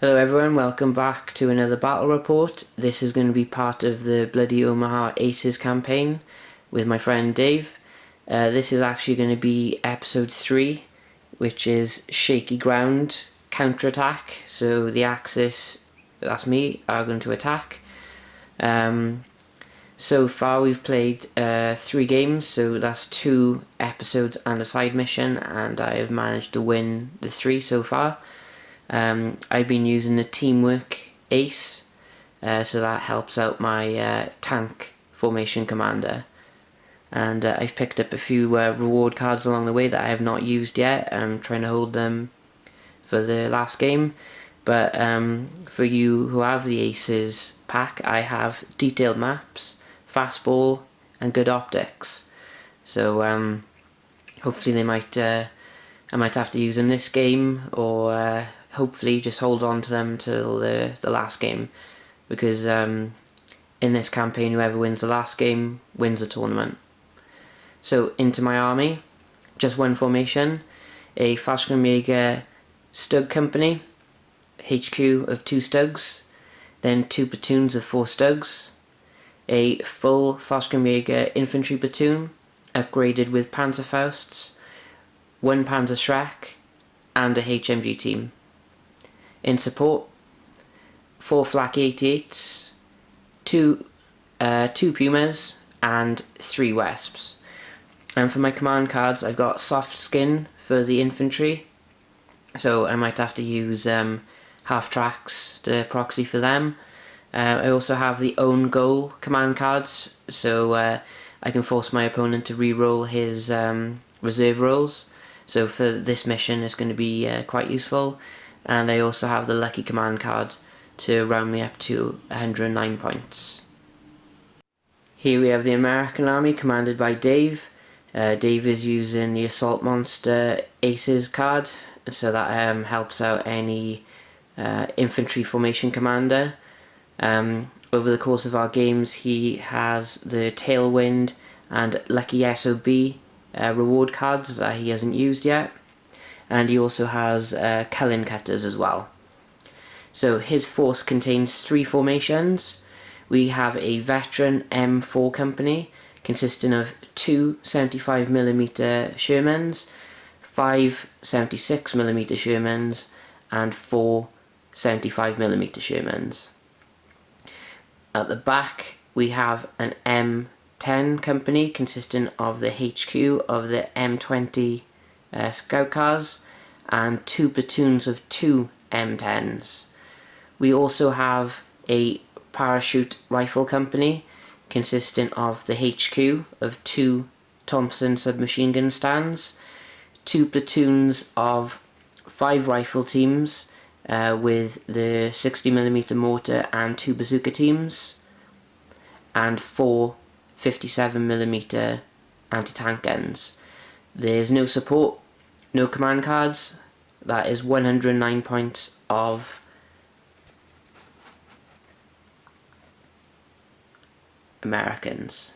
Hello everyone, welcome back to another battle report. This is going to be part of the Bloody Omaha Aces campaign with my friend Dave. This is actually going to be episode 3, which is Shaky Ground Counterattack. So the Axis, that's me, are going to attack. So far we've played 3 games, so that's 2 episodes and a side mission, and I have managed to win the 3 so far. I've been using the teamwork ace, so that helps out my tank formation commander. And I've picked up a few reward cards along the way that I have not used yet. I'm trying to hold them for the last game. But for you who have the aces pack, I have detailed maps, fastball, and good optics. So hopefully I might have to use them this game, or hopefully just hold on to them till the last game, because in this campaign whoever wins the last game wins the tournament. So into my army, just one formation, a Fallschrimjager Stug company, HQ of 2 Stugs, then 2 platoons of 4 Stugs, a full Fallschrimjager infantry platoon upgraded with Panzerfausts, 1 Panzerschreck, and a HMG team. In support, 4 Flak 88s, 2 Pumas, and 3 Wesps. And for my command cards, I've got Soft Skin for the infantry, so I might have to use half tracks to proxy for them. I also have the Own Goal command cards, so I can force my opponent to re-roll his reserve rolls. So for this mission it's going to be quite useful. And I also have the Lucky command card to round me up to 109 points. Here we have the American army commanded by Dave. Dave is using the Assault Monster Aces card, so that helps out any infantry formation commander. Over the course of our games he has the Tailwind and Lucky SOB reward cards that he hasn't used yet, and he also has Cullen Cutters as well. So his force contains 3 formations. We have a Veteran M4 company consisting of 2 75mm Shermans, 5 76mm Shermans, and 4 75mm Shermans. At the back we have an M10 company consisting of the HQ of the M20 scout cars and 2 platoons of 2 M10s. We also have a parachute rifle company consisting of the HQ of 2 Thompson submachine gun stands, 2 platoons of 5 rifle teams with the 60mm mortar and 2 bazooka teams, and 4 57mm anti-tank guns. There's no support, no command cards. That is 109 points of Americans.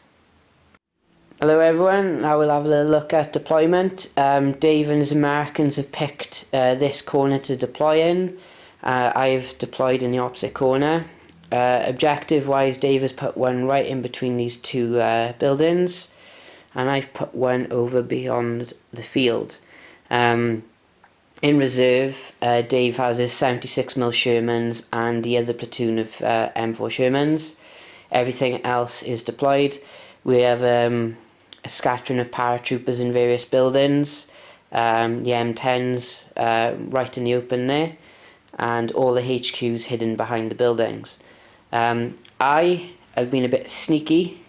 Hello everyone, now we'll have a look at deployment. Dave and his Americans have picked this corner to deploy in. I've deployed in the opposite corner. Objective wise, Dave has put one right in between these 2 buildings, and I've put one over beyond the field. In reserve, Dave has his 76mm Shermans and the other platoon of M4 Shermans. Everything else is deployed. We have a scattering of paratroopers in various buildings, the M10s right in the open there, and all the HQs hidden behind the buildings. I have been a bit sneaky,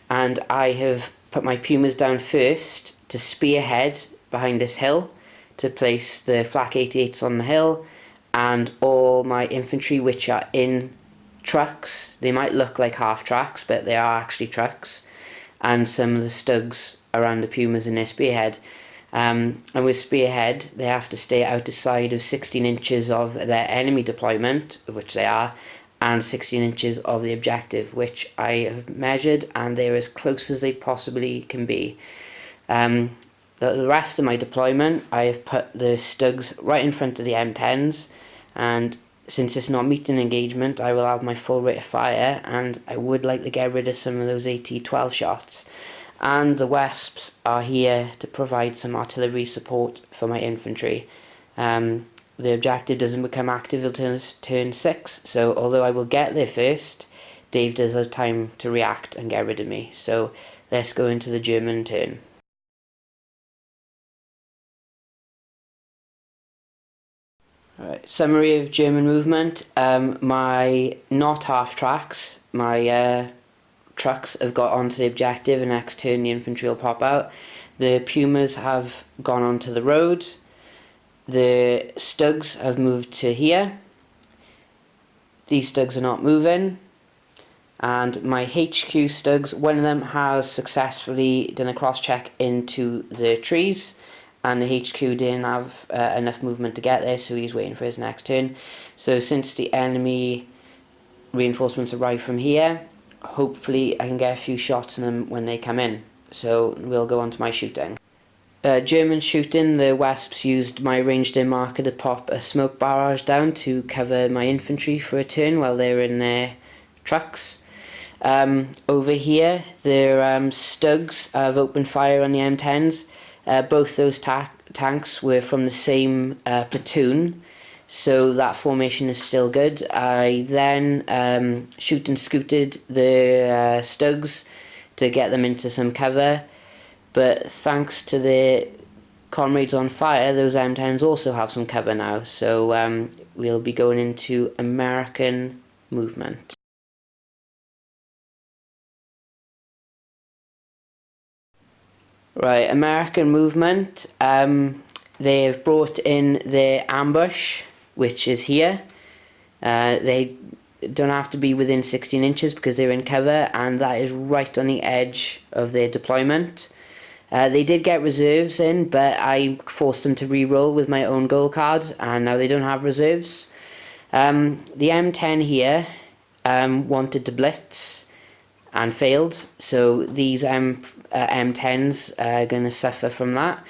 and I have put my Pumas down first to spearhead behind this hill, to place the Flak 88s on the hill, and all my infantry, which are in trucks. They might look like half tracks, but they are actually trucks, and some of the Stugs around the Pumas in their spearhead. And with spearhead, they have to stay out of sight of 16 inches of their enemy deployment, of which they are, and 16 inches of the objective, which I have measured, and they're as close as they possibly can be. The rest of my deployment, I have put the Stugs right in front of the M10s, and since it's not meeting engagement, I will have my full rate of fire, and I would like to get rid of some of those AT-12 shots. And the Wasps are here to provide some artillery support for my infantry. The objective doesn't become active until turn 6, so although I will get there first, Dave does have time to react and get rid of me. So let's go into the German turn. Right, summary of German movement. My not half tracks, my trucks have got onto the objective, and next turn the infantry will pop out. The Pumas have gone onto the road. The Stugs have moved to here. These Stugs are not moving. And my HQ Stugs, one of them has successfully done a cross-check into the trees, and the HQ didn't have enough movement to get there, so he's waiting for his next turn. So since the enemy reinforcements arrive from here, hopefully I can get a few shots on them when they come in. So we'll go on to my shooting. German shooting, the Wasps used my ranged-in marker to pop a smoke barrage down to cover my infantry for a turn while they were in their trucks. Over here, the Stugs have opened fire on the M10s. Both those tanks were from the same platoon, so that formation is still good. I then shoot and scooted the Stugs to get them into some cover, but thanks to the comrades on fire, those M10s also have some cover now, so we'll be going into American movement. Right, American movement. They have brought in their ambush, which is here. They don't have to be within 16 inches because they're in cover, and that is right on the edge of their deployment. They did get reserves in, but I forced them to re-roll with my own goal card, and now they don't have reserves. The M10 here wanted to blitz and failed, so these M10s are going to suffer from that.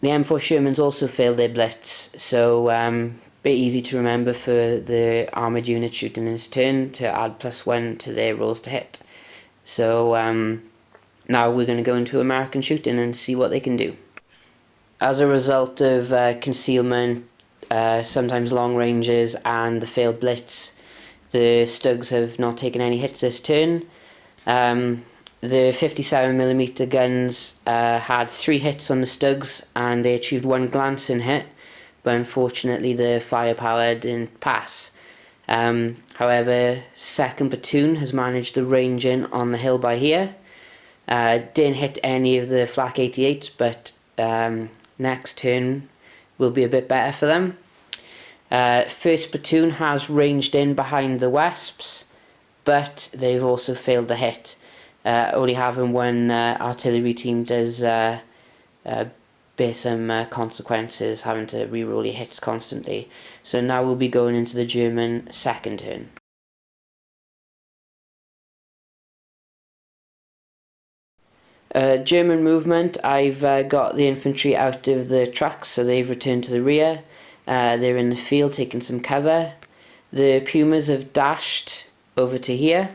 The M4 Shermans also failed their blitz, so bit easy to remember for the armoured unit shooting in its turn to add +1 to their rolls to hit. So now we're going to go into American shooting and see what they can do. As a result of concealment, sometimes long ranges, and the failed blitz, the Stugs have not taken any hits this turn. The 57mm guns had 3 hits on the Stugs, and they achieved 1 glancing hit, but unfortunately the firepower didn't pass. However, 2nd Platoon has managed to range in on the hill by here. Didn't hit any of the flak 88s, but next turn will be a bit better for them. 1st Platoon has ranged in behind the Wasps, but they've also failed to hit. Only having 1 artillery team does bear some consequences, having to reroll your hits constantly. So now we'll be going into the German 2nd turn. German movement, I've got the infantry out of the trucks, so they've returned to the rear. They're in the field taking some cover. The Pumas have dashed over to here.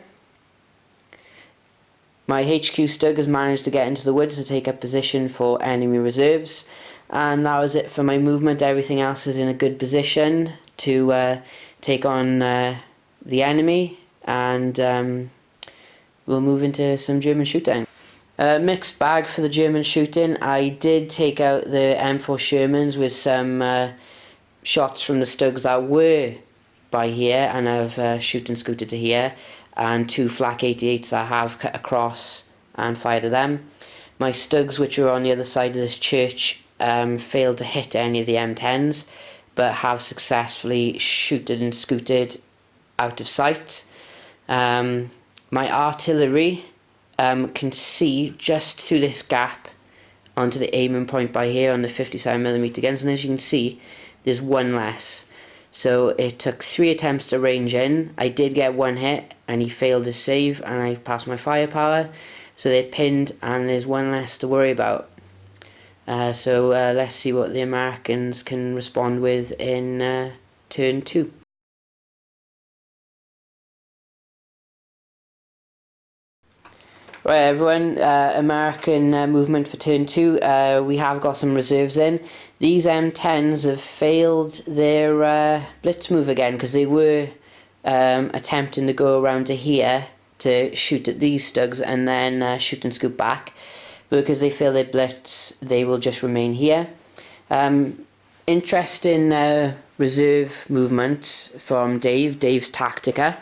My HQ Stug has managed to get into the woods to take up position for enemy reserves. And that was it for my movement. Everything else is in a good position to take on the enemy. And we'll move into some German shooting. Mixed bag for the German shooting. I did take out the M4 Shermans with some shots from the Stugs that were by here, and I've shoot and scooted to here, and 2 flak 88s I have cut across and fired at them. My Stugs, which are on the other side of this church, failed to hit any of the M10s, but have successfully shooted and scooted out of sight. My artillery can see just through this gap onto the aiming point by here on the 57mm guns, and as you can see, there's 1 less. So it took 3 attempts to range in. I did get 1 hit, and he failed his save, and I passed my firepower. So they're pinned, and there's 1 less to worry about. So let's see what the Americans can respond with in turn 2. Right everyone, American movement for turn 2. We have got some reserves in. These M10s have failed their blitz move again because they were attempting to go around to here to shoot at these Stugs and then shoot and scoop back. But because they fail their blitz, they will just remain here. Interesting reserve movement from Dave's Tactica.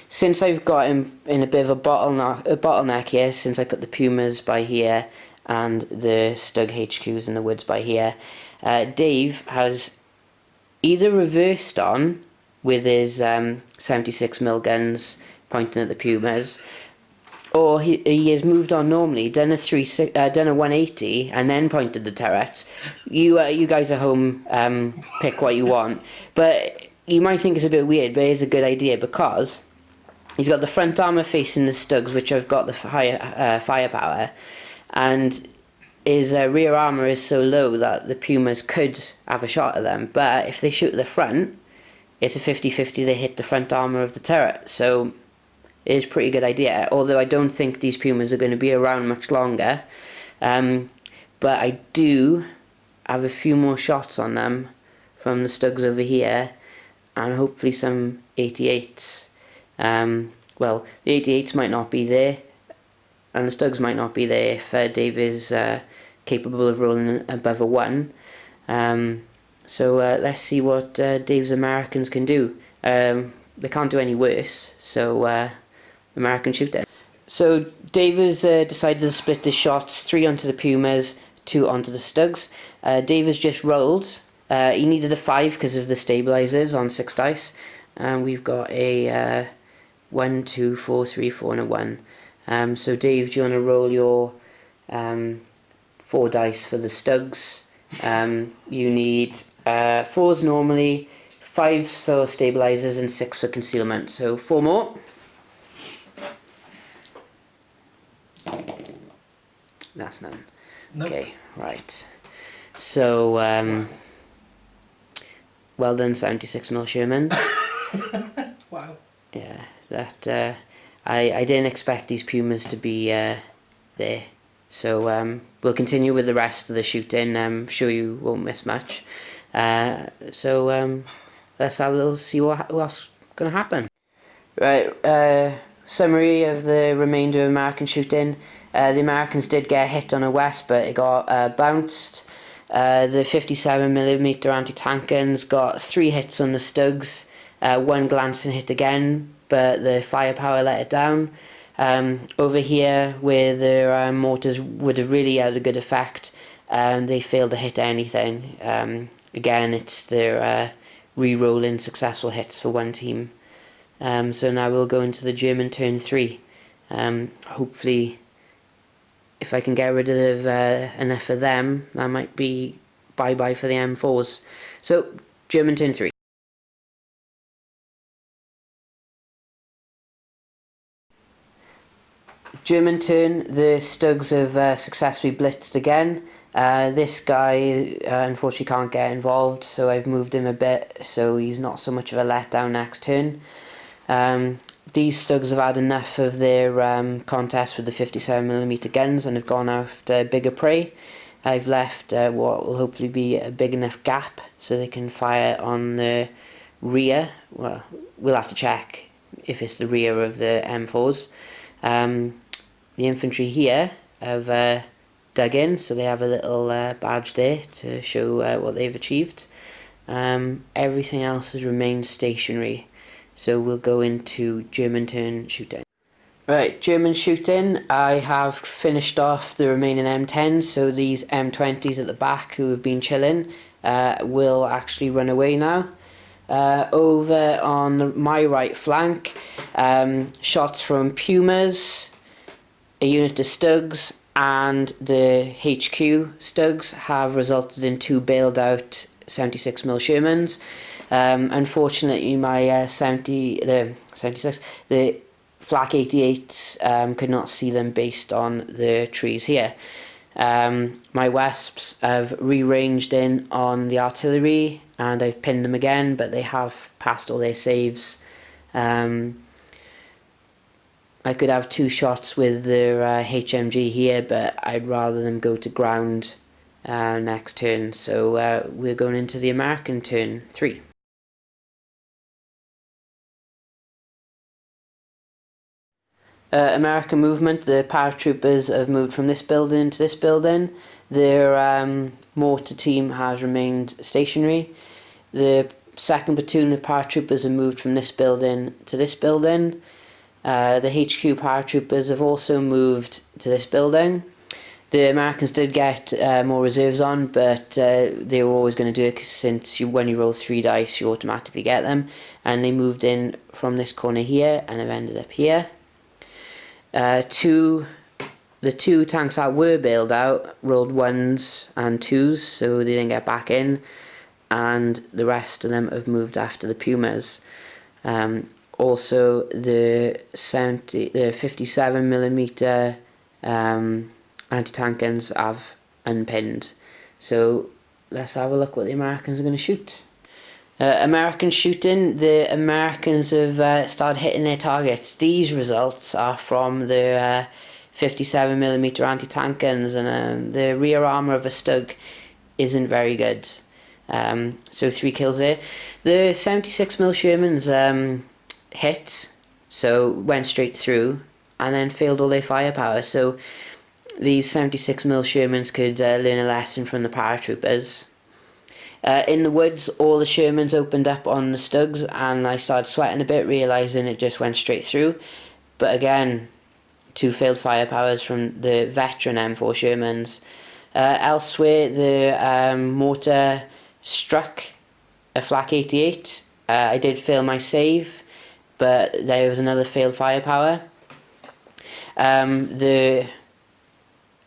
Since I've got him in a bit of a bottleneck here, since I put the Pumas by here and the Stug HQs in the woods by here, Dave has either reversed on with his 76mm guns pointing at the Pumas, or he has moved on normally, done a 180 and then pointed the turrets. You guys at home pick what you want, but you might think it's a bit weird, but it's a good idea because he's got the front armour facing the Stugs, which have got the higher firepower, and his rear armour is so low that the Pumas could have a shot at them, but if they shoot the front, it's a 50-50 they hit the front armour of the turret, so it is a pretty good idea, although I don't think these Pumas are going to be around much longer. But I do have a few more shots on them from the Stugs over here, and hopefully some 88s. Well, the 88s might not be there, and the Stugs might not be there if Dave is capable of rolling above a 1. So let's see what Dave's Americans can do. They can't do any worse, so American shooter. So Dave has decided to split his shots, 3 onto the Pumas, 2 onto the Stugs. Dave has just rolled. He needed a 5 because of the stabilizers on 6 dice. And we've got a 1, 2, 4, 3, 4 and a 1. So Dave, do you want to roll your 4 dice for the Stugs? You need 4s normally, 5s for stabilizers and 6 for concealment. So 4 more. That's none. Nope. Okay, right. So, well done, 76mm Sherman. Wow. Yeah, that I didn't expect these Pumas to be there. So we'll continue with the rest of the shooting. I'm sure you won't miss much. So let's have a little see what's going to happen. Right. Summary of the remainder of American shooting. The Americans did get a hit on a west, but it got bounced. The 57mm anti-tank guns got 3 hits on the Stugs, 1 glancing hit again, but the firepower let it down. Over here, where their mortars would have really had a good effect, they failed to hit anything. Again, it's their re-rolling successful hits for one team. So now we'll go into the German turn 3. Hopefully, if I can get rid of enough of them, that might be bye-bye for the M4s. So, German turn 3. German turn, the Stugs have successfully blitzed again. This guy unfortunately can't get involved, so I've moved him a bit so he's not so much of a letdown next turn. These Stugs have had enough of their contest with the 57mm guns and have gone after bigger prey. I've left what will hopefully be a big enough gap so they can fire on the rear. Well, we'll have to check if it's the rear of the M4s. The infantry here have dug in, so they have a little badge there to show what they've achieved. Everything else has remained stationary. So we'll go into German turn shooting. Right, German shooting. I have finished off the remaining M10s, so these M20s at the back who have been chilling will actually run away now. Over on my right flank, shots from Pumas, a unit of Stugs, and the HQ Stugs have resulted in 2 bailed out 76mm Shermans. Unfortunately, my the flak 88s could not see them based on the trees here. My Wasps have rearranged in on the artillery and I've pinned them again, but they have passed all their saves. I could have 2 shots with their HMG here, but I'd rather them go to ground next turn. So we're going into the American turn 3. American movement, the paratroopers have moved from this building to this building. Their mortar team has remained stationary. The second platoon of paratroopers have moved from this building to this building. The HQ paratroopers have also moved to this building. The Americans did get more reserves on, but they were always going to do it because since when you roll 3 dice, you automatically get them. And they moved in from this corner here and have ended up here. The 2 tanks that were bailed out rolled 1s and 2s, so they didn't get back in, and the rest of them have moved after the Pumas. Also, the 57mm anti-tank guns have unpinned. So let's have a look what the Americans are going to shoot. American shooting, the Americans have started hitting their targets. These results are from the 57mm anti-tank guns, and the rear armour of a Stug isn't very good. So 3 kills there. The 76mm Shermans hit, so went straight through, and then failed all their firepower. So these 76mm Shermans could learn a lesson from the paratroopers. In the woods, all the Shermans opened up on the Stugs, and I started sweating a bit, realising it just went straight through. But again, 2 failed firepowers from the Veteran M4 Shermans. Elsewhere, the mortar struck a Flak 88. I did fail my save, but there was another failed firepower. The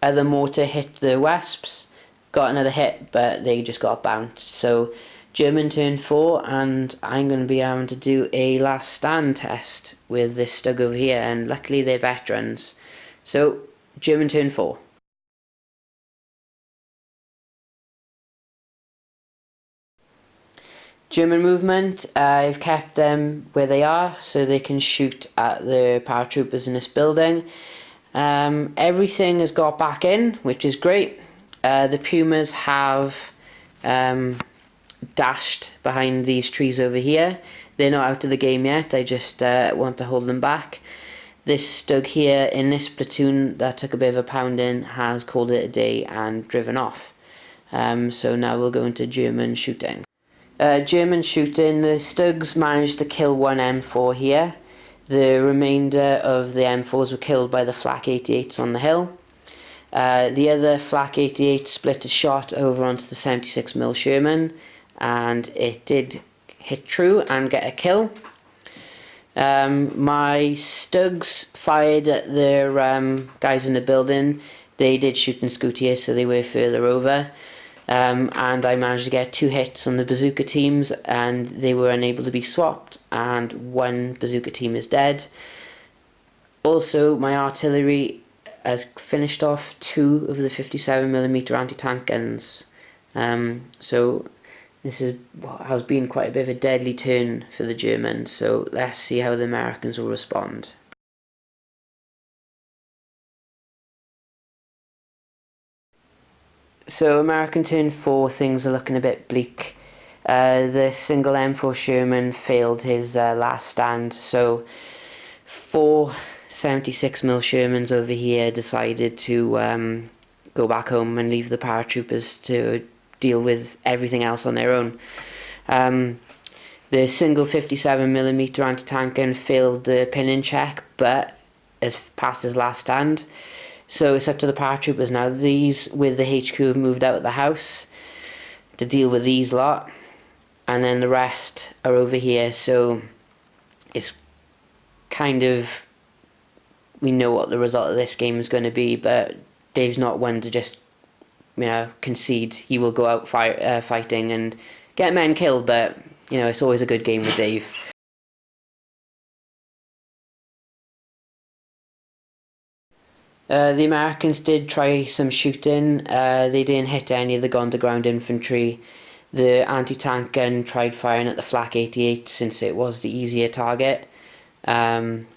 other mortar hit the Wasps, got another hit, but they just got bounced. So German turn 4, and I'm going to be having to do a last stand test with this Stug over here, and luckily they're veterans. So German turn 4. German movement, I've kept them where they are so they can shoot at the paratroopers in this building. Everything has got back in, which is great. The Pumas have dashed behind these trees over here. They're not out of the game yet, I just want to hold them back. This Stug here in this platoon that took a bit of a pounding has called it a day and driven off. So now we'll go into German shooting. German shooting, the Stugs managed to kill 1 M4 here. The remainder of the M4s were killed by the Flak 88s on the hill. The other Flak 88 split a shot over onto the 76mm Sherman, and it did hit true and get a kill. My Stugs fired at their guys in the building. They did shoot and scoot here, so they were further over. And I managed to get 2 hits on the bazooka teams, and they were unable to be swapped, and 1 bazooka team is dead. Also, my artillery has finished off 2 of the 57mm anti-tank guns. So this has been quite a bit of a deadly turn for the Germans, so let's see how the Americans will respond. So American turn 4, things are looking a bit bleak. The single M4 Sherman failed his last stand, so 4 76mm Shermans over here decided to go back home and leave the paratroopers to deal with everything else on their own. The single 57mm anti-tank gun failed the pin-in check, but has passed his last stand. So it's up to the paratroopers now. These with the HQ have moved out of the house to deal with these lot, and then the rest are over here. So it's kind of, we know what the result of this game is going to be, but Dave's not one to just, concede. He will go out fighting and get men killed, but it's always a good game with Dave. The Americans did try some shooting. They didn't hit any of the gone-to-ground infantry. The anti-tank gun tried firing at the Flak 88 since it was the easier target. Didn't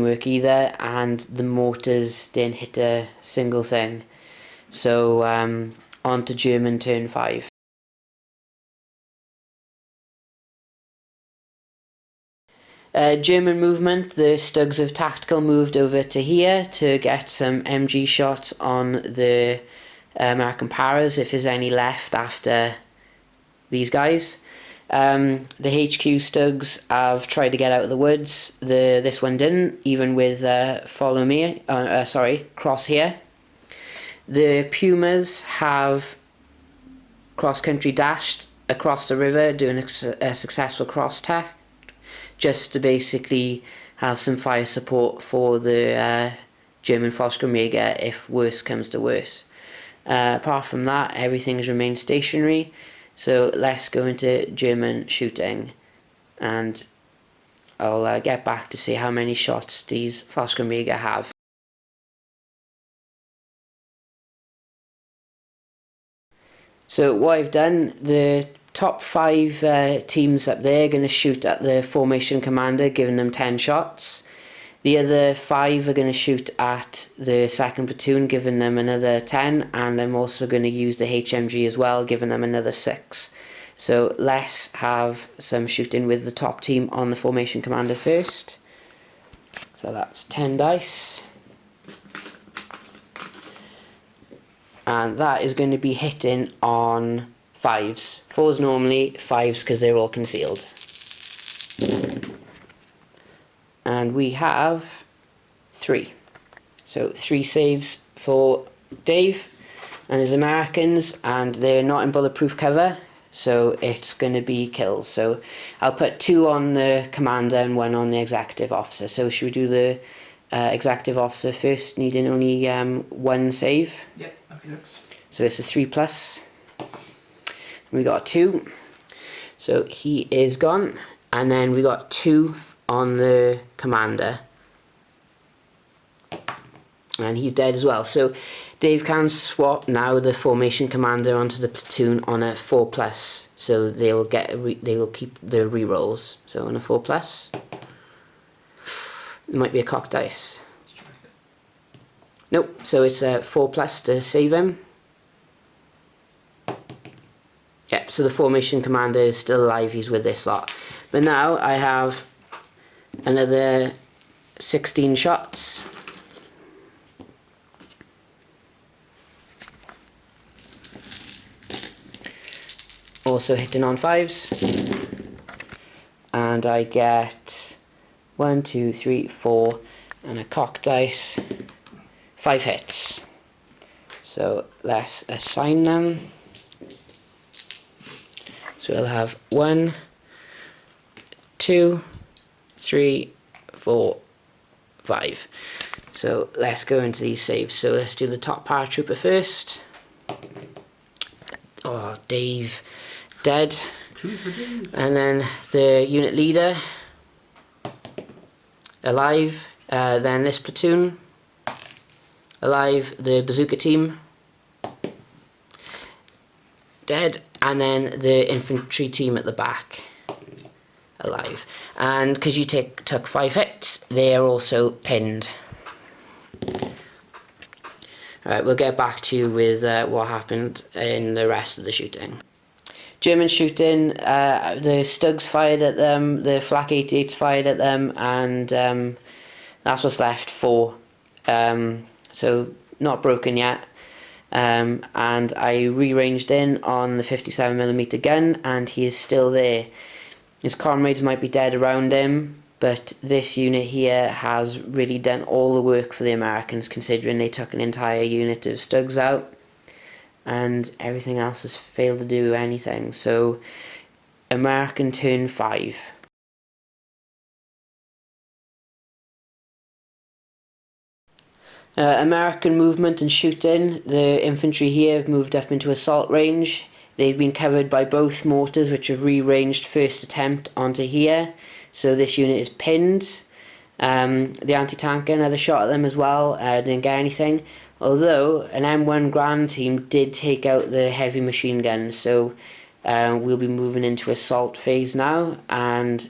work either, and the mortars didn't hit a single thing. So on to German turn 5. German movement, the Stugs of Tactical moved over to here to get some MG shots on the American Paras if there's any left after these guys. The HQ Stugs have tried to get out of the woods. This one didn't, even with cross here. The Pumas have cross-country dashed across the river doing a successful cross-tack, just to basically have some fire support for the German Fallschchrimjager if worse comes to worse. Apart from that, everything has remained stationary. So let's go into German shooting, and I'll get back to see how many shots these Fallschchrimjager have. So what I've done, the top 5 teams up there are going to shoot at the formation commander, giving them 10 shots. The other 5 are going to shoot at the second platoon, giving them another 10, and I'm also going to use the HMG as well, giving them another 6. So let's have some shooting with the top team on the formation commander first. So that's 10 dice. And that is going to be hitting on 5s. 4s normally, 5s because they're all concealed. And we have 3. So 3 saves for Dave and his Americans, and they're not in bulletproof cover, so it's going to be kills. So I'll put 2 on the commander and 1 on the executive officer. So should we do the executive officer first, needing only 1 save? Yep, okay, looks. So it's a 3+. We got a 2. So he is gone. And then we got 2 on the commander. And he's dead as well. So Dave can swap now the formation commander onto the platoon on a 4+. So they will keep the rerolls. So on a 4+. It might be a cocked dice. Let's try it. Nope, so it's a 4+ to save him. Yep, so the formation commander is still alive, he's with this lot. But now I have another 16 shots. Also hitting on 5s. And I get 1, 2, 3, 4, and a cocked dice. 5 hits. So let's assign them. So we'll have 1, 2, 3, 4, 5. So let's go into these saves. So let's do the top paratrooper first. Oh, Dave, dead. 2s for days. And then the unit leader, alive. Then this platoon, alive. The bazooka team, dead. And then the infantry team at the back, alive. And because you took 5 hits, they are also pinned. Alright, we'll get back to you with what happened in the rest of the shooting. German shooting, the Stugs fired at them, the Flak 88s fired at them, and that's what's left, 4. So not broken yet. And I rearranged in on the 57mm gun, and he is still there. His comrades might be dead around him, but this unit here has really done all the work for the Americans, considering they took an entire unit of Stugs out and everything else has failed to do anything. So American turn 5. American movement and shooting. The infantry here have moved up into assault range. They've been covered by both mortars, which have rearranged first attempt onto here. So this unit is pinned. The anti-tanker, another shot at them as well, didn't get anything. Although an M1 Grand team did take out the heavy machine guns, so we'll be moving into assault phase now, and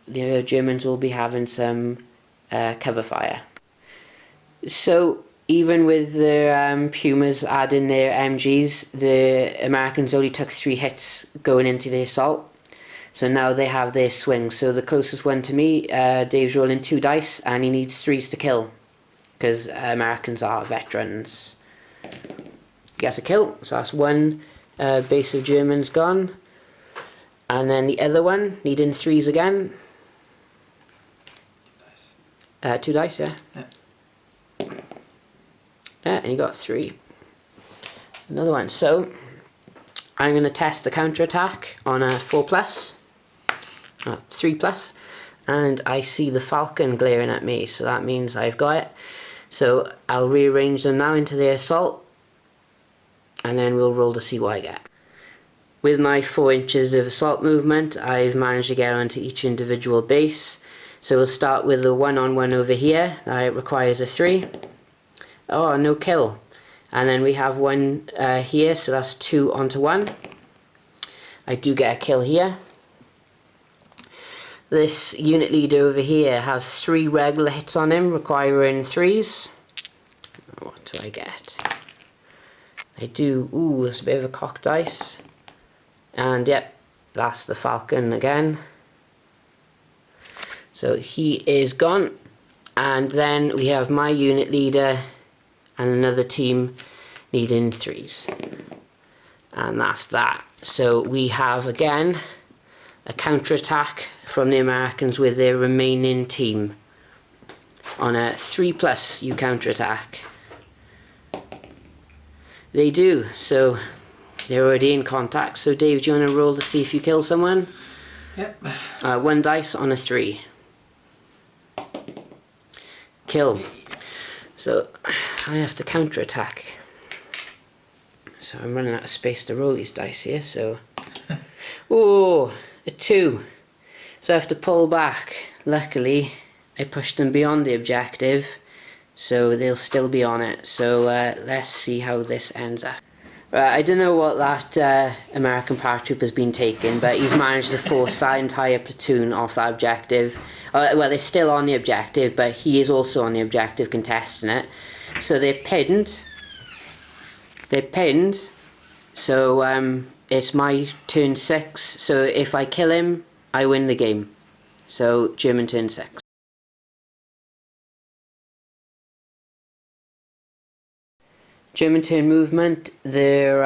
the Germans will be having some cover fire. So even with the Pumas adding their MGs, the Americans only took 3 hits going into the assault. So now they have their swing. So the closest one to me, Dave's rolling 2 dice and he needs 3s to kill. Because Americans are veterans. He gets a kill, so that's 1 base of Germans gone. And then the other one, needing 3s again. 2 dice, yeah. And he got 3. Another one. So I'm going to test the counter attack on a 4+, 3+, and I see the Falcon glaring at me, so that means I've got it. So I'll rearrange them now into the assault, and then we'll roll to see what I get. With my 4 inches of assault movement, I've managed to get onto each individual base. So we'll start with the 1-on-1 over here. That requires a 3. Oh, no kill. And then we have 1 here, so that's 2 onto 1. I do get a kill here. This unit leader over here has 3 regular hits on him, requiring 3s. What do I get? I do, ooh, that's a bit of a cocked dice. And yep, that's the Falcon again. So he is gone. And then we have my unit leader and another team needing 3s. And that's that. So we have again a counter-attack from the Americans with their remaining team. On a 3+, you counter-attack. They do, so they're already in contact. So Dave, do you want to roll to see if you kill someone? Yep. 1 dice on a 3. Kill. So I have to counter-attack. So I'm running out of space to roll these dice here, so... Oh, a 2. So I have to pull back. Luckily, I pushed them beyond the objective, so they'll still be on it. So let's see how this ends up. I don't know what that American paratrooper's been taking, but he's managed to force that entire platoon off that objective. Well, they're still on the objective, but he is also on the objective contesting it. So they're pinned. They're pinned. So it's my turn 6. So if I kill him, I win the game. So German turn 6. German turn movement. Their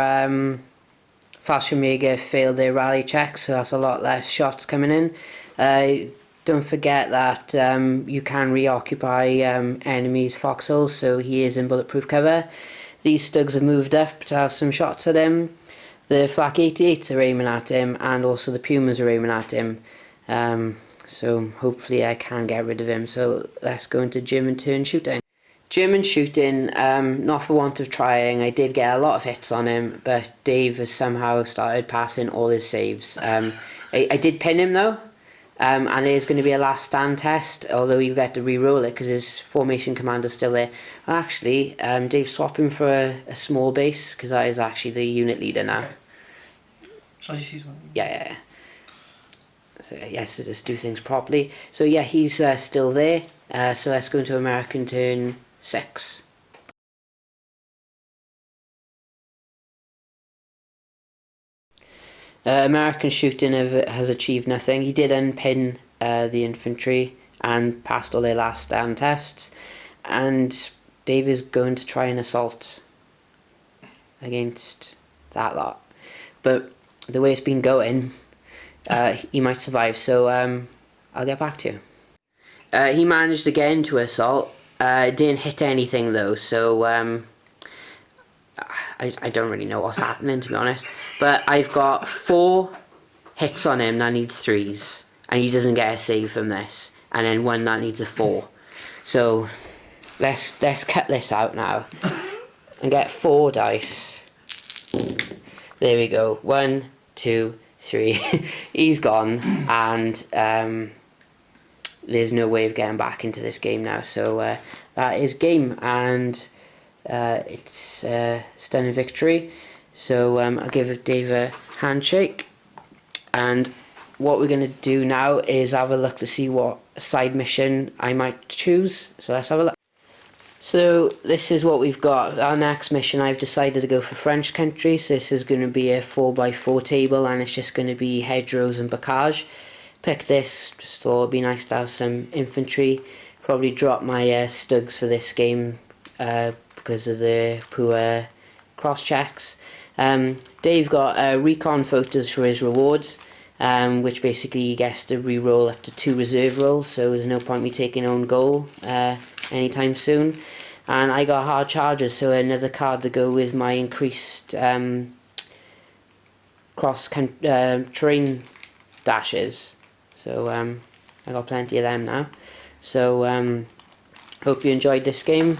Fallschrimjager failed their rally check, so that's a lot less shots coming in. Don't forget that you can reoccupy enemies' foxholes, so he is in bulletproof cover. These Stugs have moved up to have some shots at him. The Flak 88s are aiming at him, and also the Pumas are aiming at him. So hopefully I can get rid of him. So let's go into German turn shooting. German shooting, not for want of trying. I did get a lot of hits on him, but Dave has somehow started passing all his saves. I did pin him though, and there's going to be a last stand test, although you get to re-roll it because his formation commander's still there. Well, actually, Dave's swapping for a small base because that is actually the unit leader now. Okay. Shall I just use one? Yeah. So yes, let's do things properly. So yeah, he's still there. So let's go into American turn 6. American shooting has achieved nothing. He did unpin the infantry and passed all their last stand tests. And Dave is going to try an assault against that lot. But the way it's been going, he might survive. So I'll get back to you. He managed to get into assault. Didn't hit anything though, so I don't really know what's happening, to be honest. But I've got 4 hits on him that needs 3s, and he doesn't get a save from this. And then 1 that needs a 4. So let's cut this out now and get 4 dice. There we go. 1, 2, 3. He's gone, and there's no way of getting back into this game now. So that is game, and it's stunning victory. So I'll give Dave a handshake, and what we're going to do now is have a look to see what side mission I might choose. So let's have a look. So this is what we've got. Our next mission, I've decided to go for French country. So this is going to be a 4x4 table, and it's just going to be hedgerows and bocage. Pick this, just thought it'd be nice to have some infantry. Probably drop my Stugs for this game because of the poor cross checks. Dave got recon photos for his reward, which basically he gets to re-roll up to 2 reserve rolls, so there's no point me taking own goal anytime soon. And I got hard charges, so another card to go with my increased cross terrain dashes. So I got plenty of them now. So hope you enjoyed this game.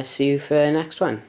See you for the next one.